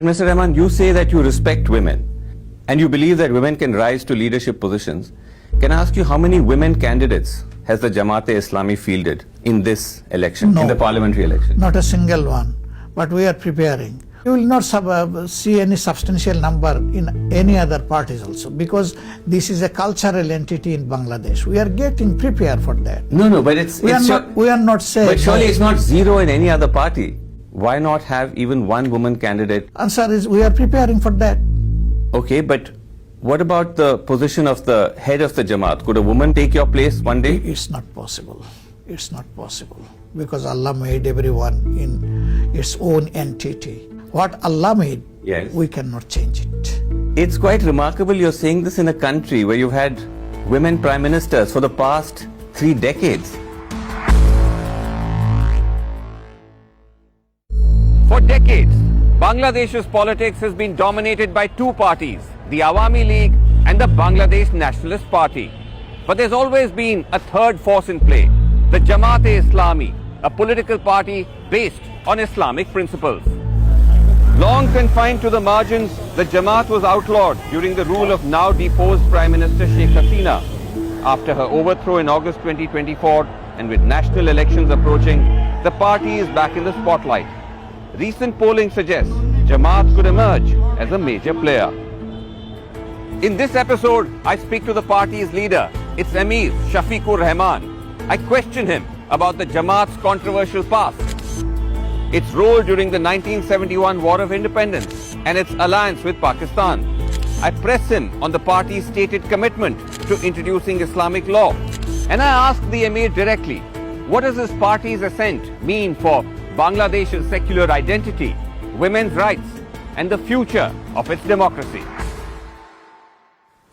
Mr. Rahman, you say that you respect women and you believe that women can rise to leadership positions. Can I ask you how many women candidates has the Jamaat-e-Islami fielded in this election, in the parliamentary election? Not a single one, but we are preparing. You will not see any substantial number in any other parties also, because this is a cultural entity in Bangladesh. We are getting prepared for that. No, but we are not saying. But surely it's not zero in any other party. Why not have even one woman candidate? Answer is we are preparing for that. Okay, but what about the position of the head of the Jamaat? Could a woman take your place one day? It's not possible. It's not possible, because Allah made everyone in its own entity. What Allah made, yes, we cannot change it. It's quite remarkable you're saying this in a country where you've had women prime ministers for the past 3 decades. For decades, Bangladesh's politics has been dominated by two parties, the Awami League and the Bangladesh Nationalist Party. But there's always been a third force in play, the Jamaat-e-Islami, a political party based on Islamic principles. Long confined to the margins, the Jamaat was outlawed during the rule of now deposed Prime Minister Sheikh Hasina. After her overthrow in August 2024, and with national elections approaching, the party is back in the spotlight. Recent polling suggests Jamaat could emerge as a major player. In this episode, I speak to the party's leader, its Emir Shafiqur Rahman. I question him about the Jamaat's controversial past, its role during the 1971 War of Independence, and its alliance with Pakistan. I press him on the party's stated commitment to introducing Islamic law. And I ask the Emir directly, what does his party's ascent mean for Bangladesh's secular identity, women's rights, and the future of its democracy?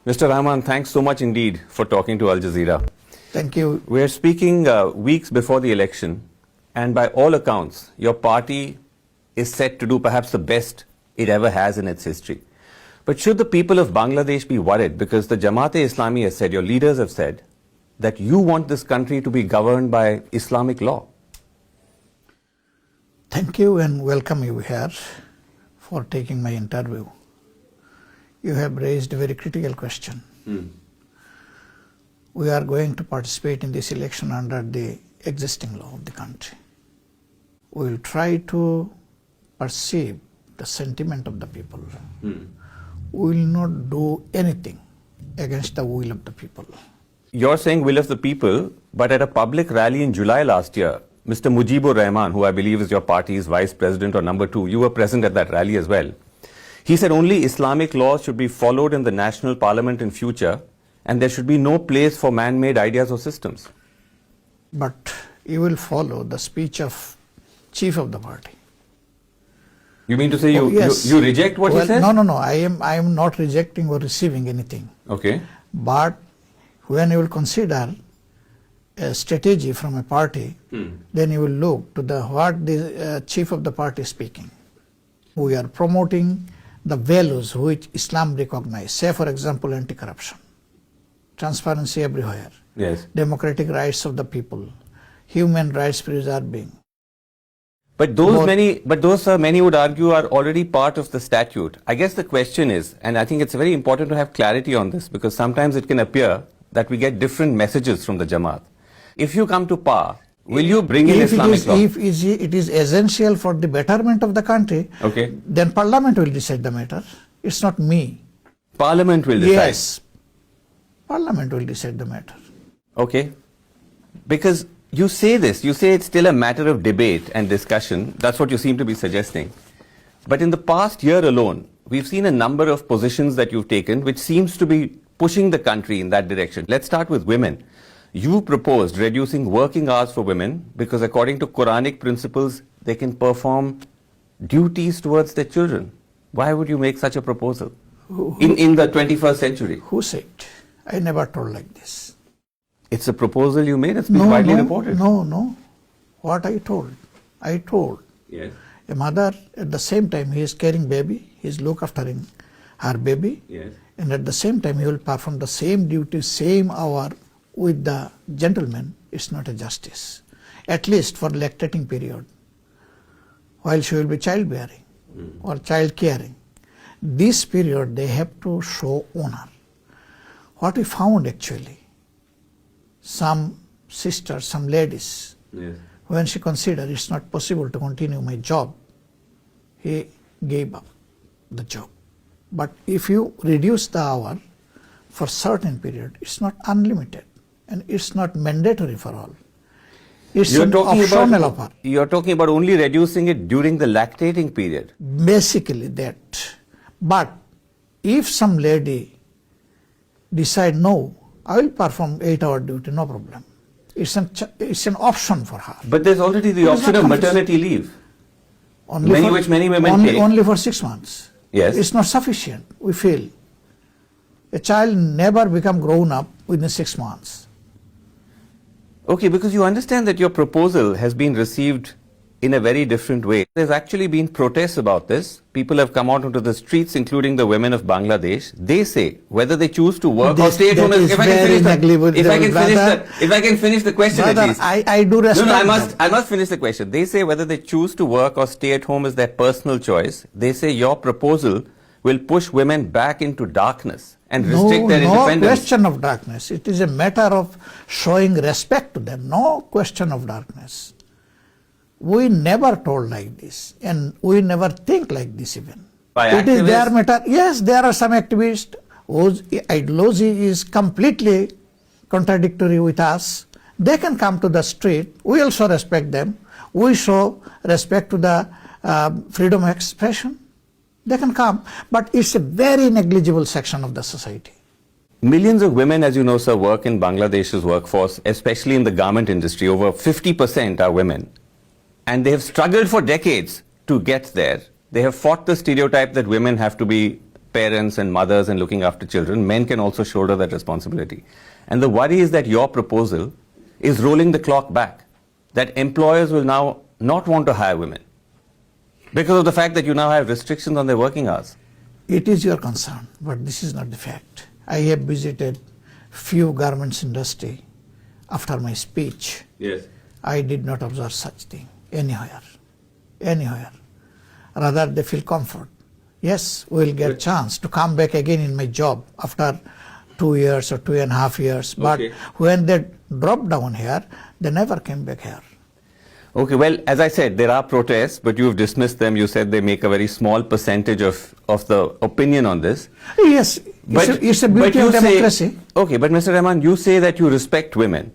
Mr. Rahman, thanks so much indeed for talking to Al Jazeera. Thank you. We're speaking weeks before the election, and by all accounts, your party is set to do perhaps the best it ever has in its history. But should the people of Bangladesh be worried? Because the Jamaat-e-Islami has said, your leaders have said, that you want this country to be governed by Islamic law. Thank you and welcome you here for taking my interview. You have raised a very critical question. We are going to participate in this election under the existing law of the country. We will try to perceive the sentiment of the people. We will not do anything against the will of the people. You're saying will of the people, but at a public rally in July last year, Mr. Mujibur Rahman, who I believe is your party's vice president or number 2, you were present at that rally as well. He said only Islamic laws should be followed in the national parliament in future, and there should be no place for man-made ideas or systems. But you will follow the speech of chief of the party. You mean to say yes. you reject what he says? No. I am not rejecting or receiving anything. Okay. But when you will consider a strategy from a party, then you will look to what the chief of the party is speaking. We are promoting the values which Islam recognizes. Say, for example, anti-corruption, transparency everywhere, yes, democratic rights of the people, human rights preserving. But those many would argue are already part of the statute. I guess the question is, and I think it's very important to have clarity on this, because sometimes it can appear that we get different messages from the Jamaat. If you come to power, will you bring in Islamic law? If it is essential for the betterment of the country, okay, then Parliament will decide the matter. It's not me. Parliament will decide? Yes. Parliament will decide the matter. Okay. Because you say this, you say it's still a matter of debate and discussion. That's what you seem to be suggesting. But in the past year alone, we've seen a number of positions that you've taken which seems to be pushing the country in that direction. Let's start with women. You proposed reducing working hours for women because according to Quranic principles, they can perform duties towards their children. Why would you make such a proposal in the 21st century? Who said? I never told like this. It's a proposal you made. It's been widely reported. No. What I told. Yes. A mother, at the same time, he is carrying baby, he is look after her baby, Yes. and at the same time, he will perform the same duty, same hour with the gentleman. It's not a justice. At least for lactating period, while she will be childbearing. or child caring. This period they have to show honor. What we found actually, some sisters, some ladies, when she considered it's not possible to continue my job, he gave up the job. But if you reduce the hour for certain period, it's not unlimited and it's not mandatory for all. It's an optional offer. You're talking about only reducing it during the lactating period. Basically that. But if some lady decide, no, I will perform 8-hour duty, no problem. It's an option for her. But there's already the It is option not of compulsory. maternity leave. Only Which many women only, take. only for 6 months. Yes. It's not sufficient, we feel. A child never become grown up within 6 months. Okay, because you understand that your proposal has been received in a very different way. There's actually been protests about this. People have come out onto the streets, including the women of Bangladesh. They say whether they choose to work or This- stay at home. that is very negligible, If I can finish the question at Brother, least. I do respect them. I must finish the question. They say whether they choose to work or stay at home is their personal choice. They say your proposal will push women back into darkness and restrict their no independence. question of darkness. It is a matter of showing respect to them. No question of darkness. We never told like this, and we never think like this even. By It is their activists? matter. Yes, there are some activists whose ideology is completely contradictory with us. They can come to the street. We also respect them. We show respect to the freedom of expression. They can come, but it's a very negligible section of the society. Millions of women, as you know, sir, work in Bangladesh's workforce, especially in the garment industry. Over 50% are women. And they have struggled for decades to get there. They have fought the stereotype that women have to be parents and mothers and looking after children. Men can also shoulder that responsibility. And the worry is that your proposal is rolling the clock back, that employers will now not want to hire women because of the fact that you now have restrictions on their working hours. It is your concern, but this is not the fact. I have visited few garments industry after my speech. Yes. I did not observe such thing anywhere. Rather, they feel comfort. Yes, we will get a chance to come back again in my job after 2 years or 2.5 years. But Okay. when they dropped down here, they never came back here. Okay, well, as I said, there are protests, but you've dismissed them. You said they make a very small percentage of the opinion on this. Yes, it's a beauty of democracy. Okay, but Mr. Rahman, you say that you respect women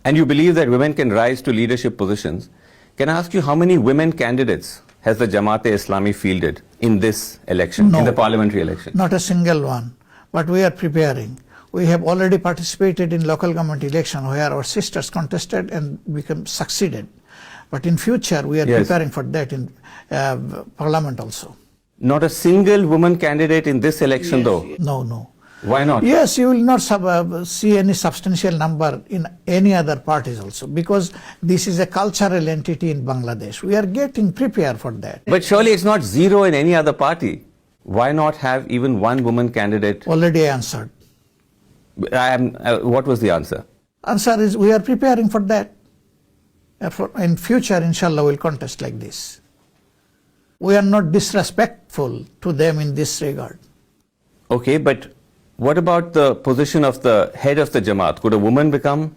and you believe that women can rise to leadership positions. Can I ask you how many women candidates has the Jamaat-e-Islami fielded in this election, No. in the parliamentary election? Not a single one. But we are preparing. We have already participated in local government election where our sisters contested and succeeded. But in future, we are Yes. preparing for that in parliament also. Not a single woman candidate in this election, though. No. Why not? Yes, you will not see any substantial number in any other parties also, because this is a cultural entity in Bangladesh. We are getting prepared for that. But surely it's not zero in any other party. Why not have even one woman candidate? Already answered. What was the answer? Answer is we are preparing for that. In future, inshallah, we'll contest like this. We are not disrespectful to them in this regard. Okay, but what about the position of the head of the Jamaat? Could a woman become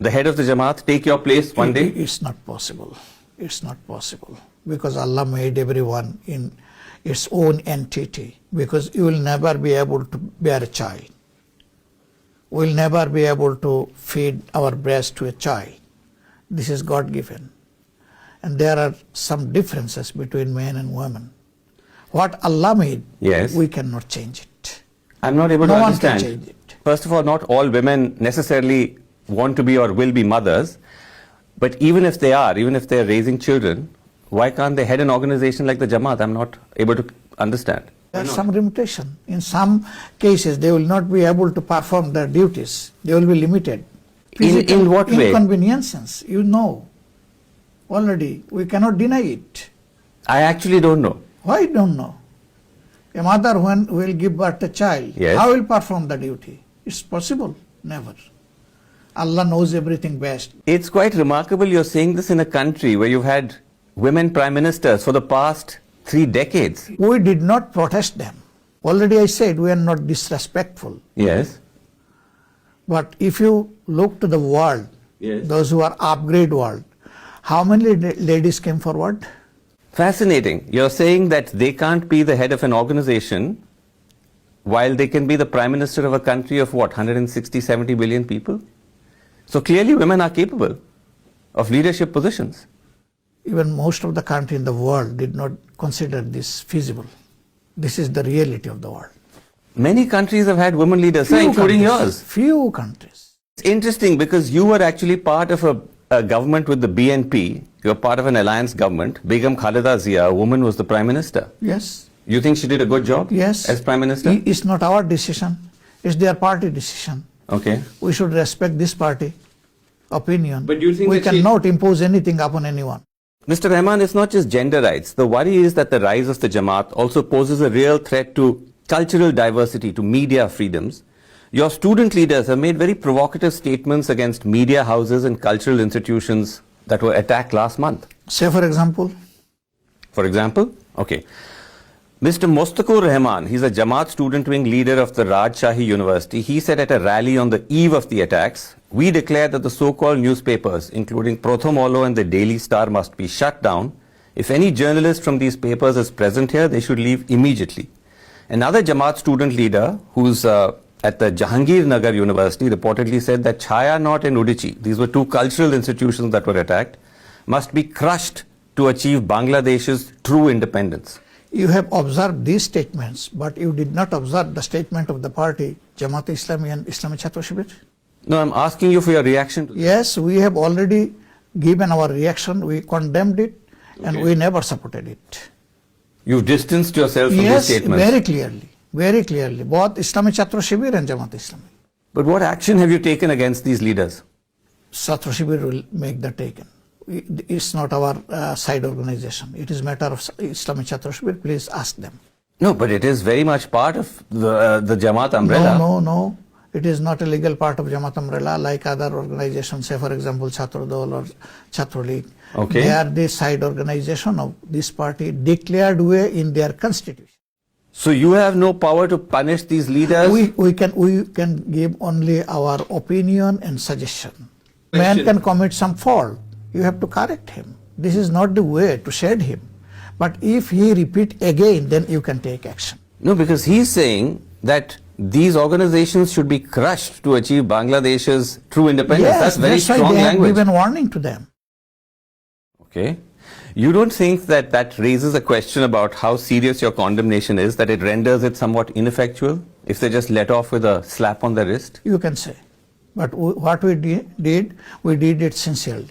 the head of the Jamaat, take your place one day? It's not possible. It's not possible. Because Allah made everyone in its own entity. Because you will never be able to bear a child. We will never be able to feed our breast to a child. This is God-given. And there are some differences between men and women. What Allah made, Yes. we cannot change it. I'm not able to No one can understand. change it. First of all, not all women necessarily want to be or will be mothers. But even if they are, even if they're raising children, why can't they head an organization like the Jamaat? I'm not able to understand. There are some limitation. In some cases, they will not be able to perform their duties. They will be limited. In what way? Inconveniences, you know. Already, we cannot deny it. I actually don't know. Why don't know? A mother when will give birth to a child, Yes. how will perform the duty? It's possible? Never. Allah knows everything best. It's quite remarkable you're saying this in a country where you've had women prime ministers for the past 3 decades. We did not protest them. Already I said we are not disrespectful. Yes. But if you look to the world, Yes. those who are upgrade world, how many ladies came forward? Fascinating. You're saying that they can't be the head of an organization while they can be the prime minister of a country of what, 160, 70 billion people? So clearly women are capable of leadership positions. Even most of the country in the world did not consider this feasible. This is the reality of the world. Many countries have had women leaders, sir, including yours. Few countries. It's interesting because you were actually part of a government with the BNP. You were part of an alliance government. Begum Khalida Zia, a woman, was the prime minister. Yes. You think she did a good job? Yes. As prime minister? It's not our decision. It's their party decision. Okay. We should respect this party opinion. But do you think we that she- cannot impose anything upon anyone? Mr. Rahman, it's not just gender rights. The worry is that the rise of the Jamaat also poses a real threat to cultural diversity, to media freedoms. Your student leaders have made very provocative statements against media houses and cultural institutions that were attacked last month. Say for example, For example? Okay. Mr. Mostaqur Rahman, he's a Jamaat student wing leader of the Rajshahi University. He said at a rally on the eve of the attacks, we declare that the so-called newspapers, including Prothomolo and the Daily Star, must be shut down. If any journalist from these papers is present here, they should leave immediately. Another Jamaat student leader who's at the Jahangirnagar University reportedly said that Chaya Knot and Udichi, these were two cultural institutions that were attacked, must be crushed to achieve Bangladesh's true independence. you have observed these statements, but you did not observe the statement of the party, Jamaat-e-Islami and Islami Chhatra Shibir. No, I'm asking you for your reaction to this. Yes, we have already given our reaction. We condemned it and Okay. we never supported it. You've distanced yourself from these Yes, statements. very clearly. Very clearly. Both Islami Chhatra Shibir and Jamaat-e-Islami. But what action have you taken against these leaders? Chhatra Shibir will make the taken. It's not our side organization. It is matter of Islami Chhatra Shibir. Please ask them. No, but it is very much part of the Jamaat umbrella. No. It is not a legal part of Jamaat umbrella like other organizations, say for example Chhatra Dol or Chhatra League. Okay. They are the side organization of this party declared way in their constitution. So you have no power to punish these leaders? We can give only our opinion and suggestion. Man Question. can commit some fault. You have to correct him. This is not the way to shade him. But if he repeat again, then you can take action. No, because he's saying that these organizations should be crushed to achieve Bangladesh's true independence. Yes, That's very that's why strong they have language. given warning to them. Okay. You don't think that that raises a question about how serious your condemnation is, that it renders it somewhat ineffectual if they just let off with a slap on the wrist? You can say. But what we did it sincerely.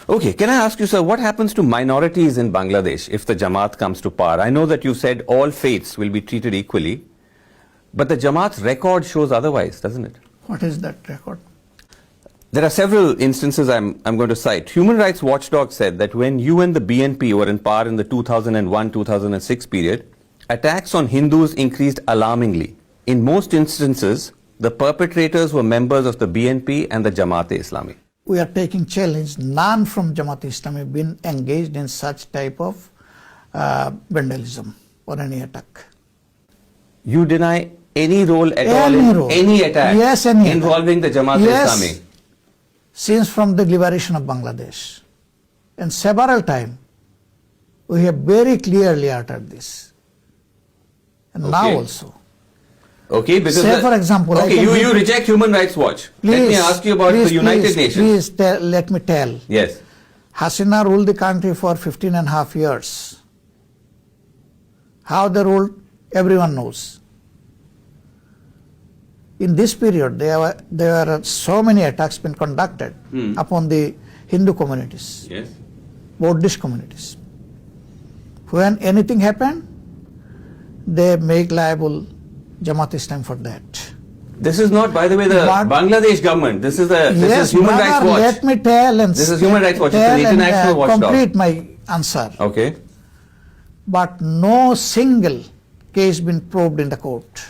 Okay, can I ask you, sir, what happens to minorities in Bangladesh if the Jamaat comes to power? I know that you said all faiths will be treated equally, but the Jamaat's record shows otherwise, doesn't it? What is that record? There are several instances I'm going to cite. Human Rights Watchdog said that when you and the BNP were in power in the 2001-2006 period, attacks on Hindus increased alarmingly. In most instances, the perpetrators were members of the BNP and the Jamaat-e-Islami. We are taking challenge. None from Jamaat-e-Islami have been engaged in such type of vandalism or any attack. You deny any role at all Any in role. any attack Yes, any involving attack. the Jamaat-e-Islami? Yes, since from the liberation of Bangladesh. And several times, we have very clearly uttered this. And now Okay. also. Okay, because Say for example, I okay, can you give- reject Human Rights Watch. Let me ask you about the United Nations. Please let me tell. Yes. Hasina ruled the country for 15 and a half years. How they ruled, everyone knows. In this period, there were so many attacks been conducted upon the Hindu communities, Yes. Buddhist communities. When anything happened, they make liable Jamaat-e-Islam for that. This is not, by the way, the But- Bangladesh government. This is Human brother, Rights Watch. let me tell and This is Human Rights Watch. It's an tell and, international watchdog. complete my answer. Okay. But no single case been probed in the court.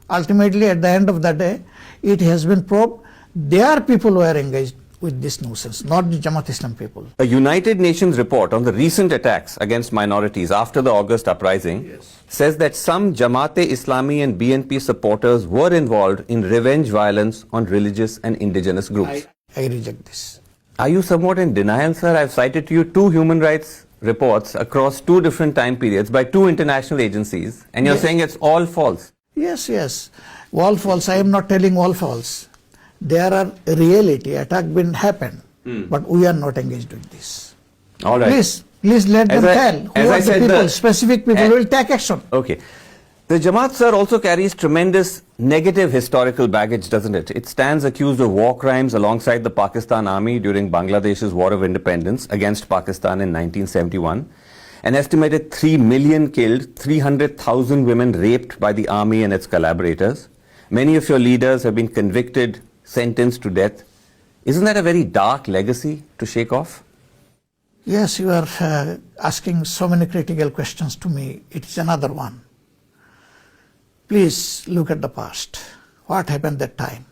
Ultimately, at the end of the day, it has been probed. Their people were engaged with this nuisance, not the Jamaat Islam people. A United Nations report on the recent attacks against minorities after the August uprising says that some Jamaat-e-Islami and BNP supporters were involved in revenge violence on religious and indigenous groups. I reject this. Are you somewhat in denial, sir? I've cited to you 2 human rights reports across 2 different time periods by 2 international agencies, and you're saying it's all false. Yes, yes. All false. I am not telling all false. There are reality. Attack been happened, but we are not engaged with this. All right. Please let them tell who are the people, specific people who will take action. Okay. The Jamaat, sir, also carries tremendous negative historical baggage, doesn't it? It stands accused of war crimes alongside the Pakistan Army during Bangladesh's War of Independence against Pakistan in 1971. An estimated 3 million killed, 300,000 women raped by the army and its collaborators. Many of your leaders have been convicted, sentenced to death. Isn't that a very dark legacy to shake off? Yes, you are asking so many critical questions to me. It is another one. Please look at the past. What happened that time?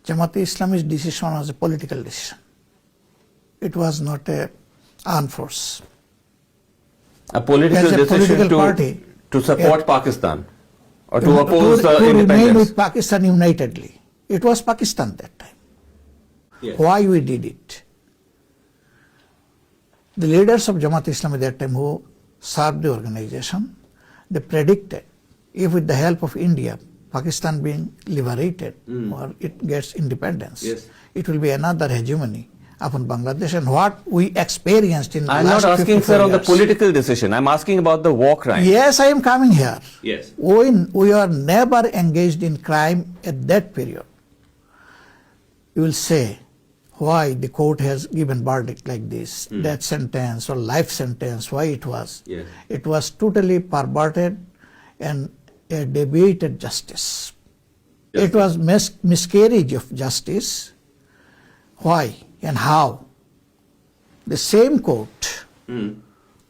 Jamaat-e-Islami's decision was a political decision. It was not a armed force. A political As a decision political party, to support Pakistan or to oppose the to remain independence. with Pakistan unitedly. It was Pakistan that time. Yes. Why we did it? The leaders of Jamaat-e-Islami at that time who served the organization, they predicted if with the help of India, Pakistan being liberated or it gets independence, it will be another hegemony upon Bangladesh, and what we experienced in the I'm last not asking, 54 sir, on the years. political decision. I'm asking about the war crime. Yes, I am coming here. Yes. We are never engaged in crime at that period. You will say why the court has given verdict like this, death sentence or life sentence, why it was. Yes. It was totally perverted and a debated justice. Yes. It was miscarriage of justice. Why and how? The same court,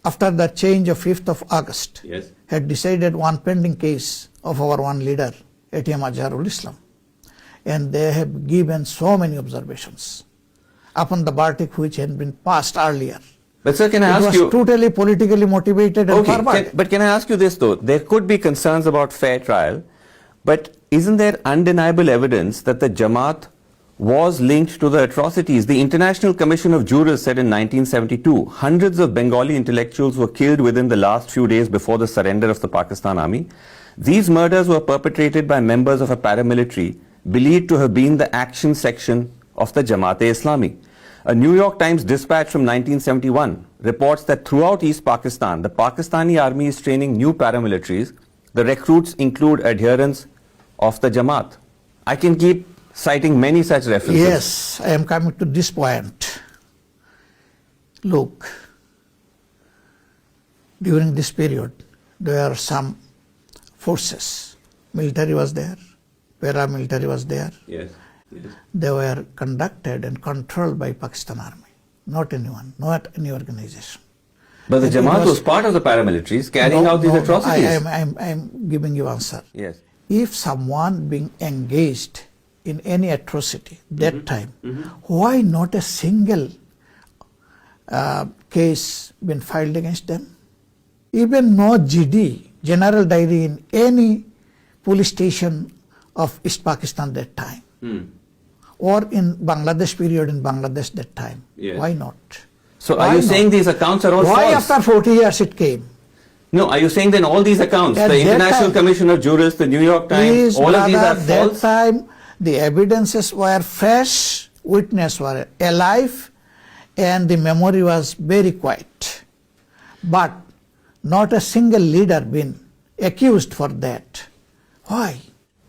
after the change of 5th of August, Yes. had decided one pending case of our one leader, ATM Azharul Islam. And they have given so many observations upon the verdict which had been passed earlier. But sir, can I It ask was you... totally politically motivated and forward. But can I ask you this though? There could be concerns about fair trial, but isn't there undeniable evidence that the Jamaat was linked to the atrocities? The International Commission of Jurists said in 1972, hundreds of Bengali intellectuals were killed within the last few days before the surrender of the Pakistan Army. These murders were perpetrated by members of a paramilitary believed to have been the action section of the Jamaat-e-Islami. A New York Times dispatch from 1971 reports that throughout East Pakistan, the Pakistani army is training new paramilitaries. The recruits include adherents of the Jamaat. I can keep citing many such references. Yes, I am coming to this point. Look, during this period, there are some forces. Military was there, paramilitary was there. Yes. They were conducted and controlled by Pakistan Army, not anyone, not any organization. But the And it Jamaat was part of the paramilitaries carrying out these atrocities. I am giving you answer. Yes. If someone being engaged in any atrocity that time, why not a single case been filed against them? Even no GD, general diary in any police station of East Pakistan that time, or in Bangladesh period in Bangladesh that time. Yes. Why not? So Why are you not? saying these accounts are all Why false? after 40 years it came? No, are you saying then all these accounts, At the that International time- Commission of Jurists, the New York Times, Please, all of these are brother, that false? time the evidences were fresh, witnesses were alive, and the memory was very quiet. But not a single leader been accused for that. Why?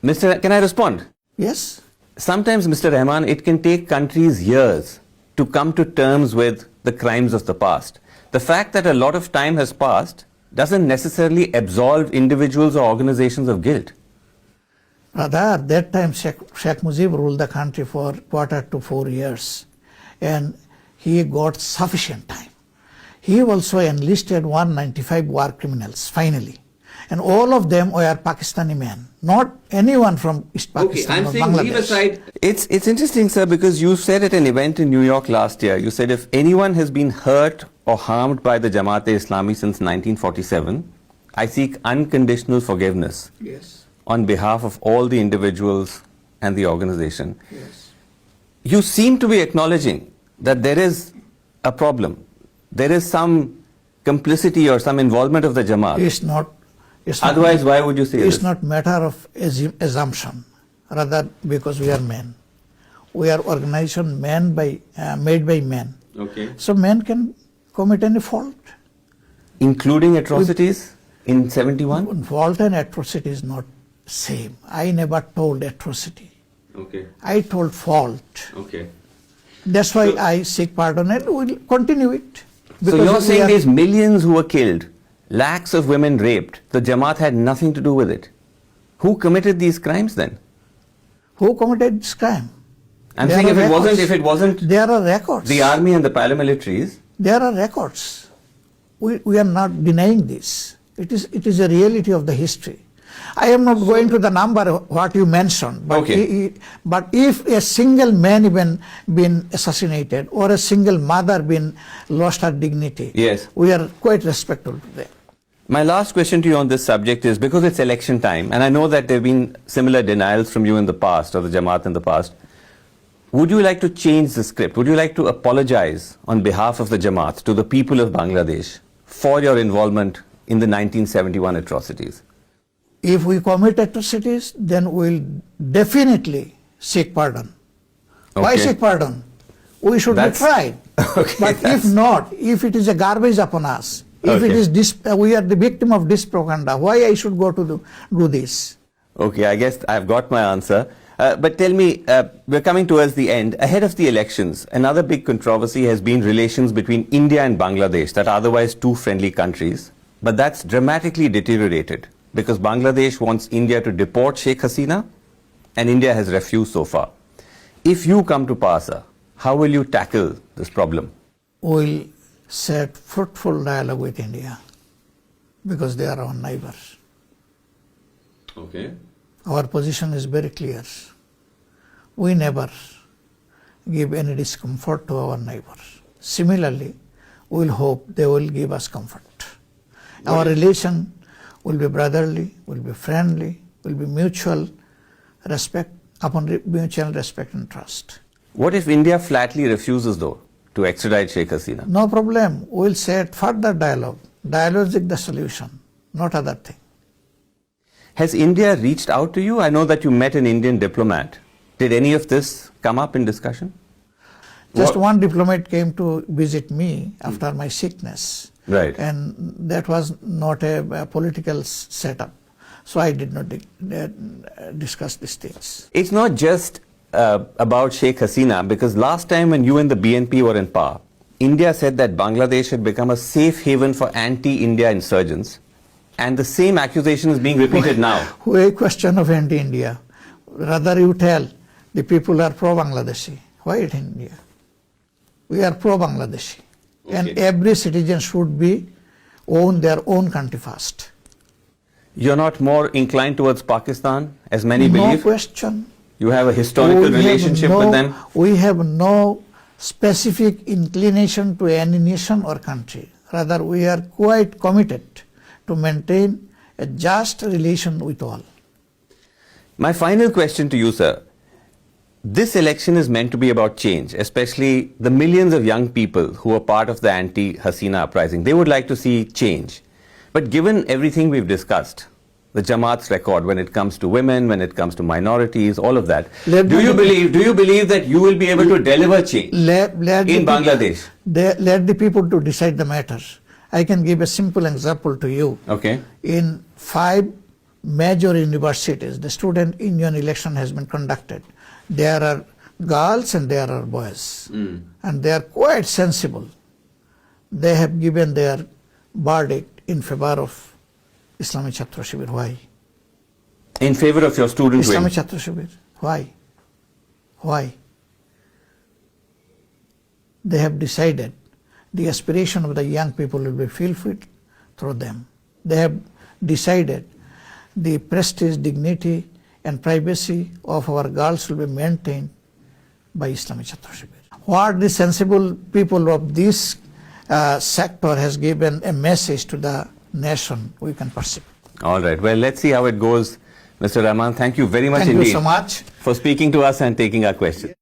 Can I respond? Yes? Sometimes, Mr. Rahman, it can take countries years to come to terms with the crimes of the past. The fact that a lot of time has passed doesn't necessarily absolve individuals or organizations of guilt. Brother, at that time Sheikh Mujib ruled the country for 4 to 4 years, and he got sufficient time. He also enlisted 195 war criminals, finally. And all of them were Pakistani men, not anyone from East Pakistan or Bangladesh. It's interesting, sir, because you said at an event in New York last year, you said if anyone has been hurt or harmed by the Jamaat-e-Islami since 1947, I seek unconditional forgiveness Yes, on behalf of all the individuals and the organization. yes. You seem to be acknowledging that there is a problem. There is some complicity or some involvement of the Jamaat. It's not. Otherwise, why would you say It's this? not matter of assumption, rather because we are men. We are organization made by men. Okay. So men can commit any fault. Including atrocities in 71? Fault and atrocity is not same. I never told atrocity. Okay. I told fault. Okay. That's why I seek pardon and will continue it. So you're we saying are- there's millions who were killed, lakhs of women raped. The Jamaat had nothing to do with it. Who committed these crimes then? who committed this crime? I'm There saying are if records. it wasn't There are records. the army and the paramilitaries. There are records. We are not denying this. It is a reality of the history. I am not going to the number what you mentioned, but, Okay. but if a single man even been assassinated or a single mother been lost her dignity, Yes. we are quite respectful to them. My last question to you on this subject is, because it's election time, and I know that there have been similar denials from you in the past, or the Jamaat in the past, would you like to change the script? Would you like to apologize on behalf of the Jamaat to the people of Bangladesh for your involvement in the 1971 atrocities? If we commit atrocities, then we'll definitely seek pardon. Why Okay. seek pardon? We should That's- be tried. Okay, But if that's- not, if it is a garbage upon us, if it Okay. is we are the victim of this propaganda, why I should go to do this? Okay, I guess I've got my answer. But tell me, we're coming towards the end. Ahead of the elections, another big controversy has been relations between India and Bangladesh, that are otherwise two friendly countries. But that's dramatically deteriorated because Bangladesh wants India to deport Sheikh Hasina, and India has refused so far. If you come to power, sir, how will you tackle this problem? We'll set fruitful dialogue with India because they are our neighbors. Okay. Our position is very clear. We never give any discomfort to our neighbors. Similarly, we'll hope they will give us comfort. Our relation will be brotherly, will be friendly, will be mutual respect, upon mutual respect and trust. What if India flatly refuses, though, to extradite Sheikh Hasina? No problem. We'll set further dialogue. Dialogue is the solution, not other thing. Has India reached out to you? I know that you met an Indian diplomat. Did any of this come up in discussion? Just What- one diplomat came to visit me after my sickness. Right. And that was not a political setup. So I did not discuss these things. It's not just about Sheikh Hasina, because last time when you and the BNP were in power, India said that Bangladesh had become a safe haven for anti-India insurgents, and the same accusation is being repeated now. A question of anti-India. Rather you tell the people are pro-Bangladeshi. Why it India? We are pro-Bangladeshi. And Okay. every citizen should be own their own country first. You're not more inclined towards Pakistan, as many No believe? question. You have a historical We have relationship with them? We have no specific inclination to any nation or country. Rather, we are quite committed to maintain a just relation with all. My final question to you, sir. This election is meant to be about change, especially the millions of young people who are part of the anti-Hasina uprising. They would like to see change. But given everything we've discussed, the Jamaat's record when it comes to women, when it comes to minorities, all of that, do you believe that you will be able to deliver change Let in Bangladesh? Let the people to decide the matter. I can give a simple example to you. Okay. In 5 major universities, the student union election has been conducted. There are girls and there are boys. And they are quite sensible. They have given their verdict in favor of Islamic Chhatra Shibir. Why? In favor of your student wing. Islamic Chhatra Shibir. Why? Why? They have decided the aspiration of the young people will be fulfilled through them. They have decided the prestige, dignity and privacy of our girls will be maintained by Islamic Chhatra Shibir. What the sensible people of this sector has given a message to the nation, we can perceive. All right. Well, let's see how it goes. Mr. Rahman, thank you very much Thank indeed you so much. for speaking to us and taking our questions.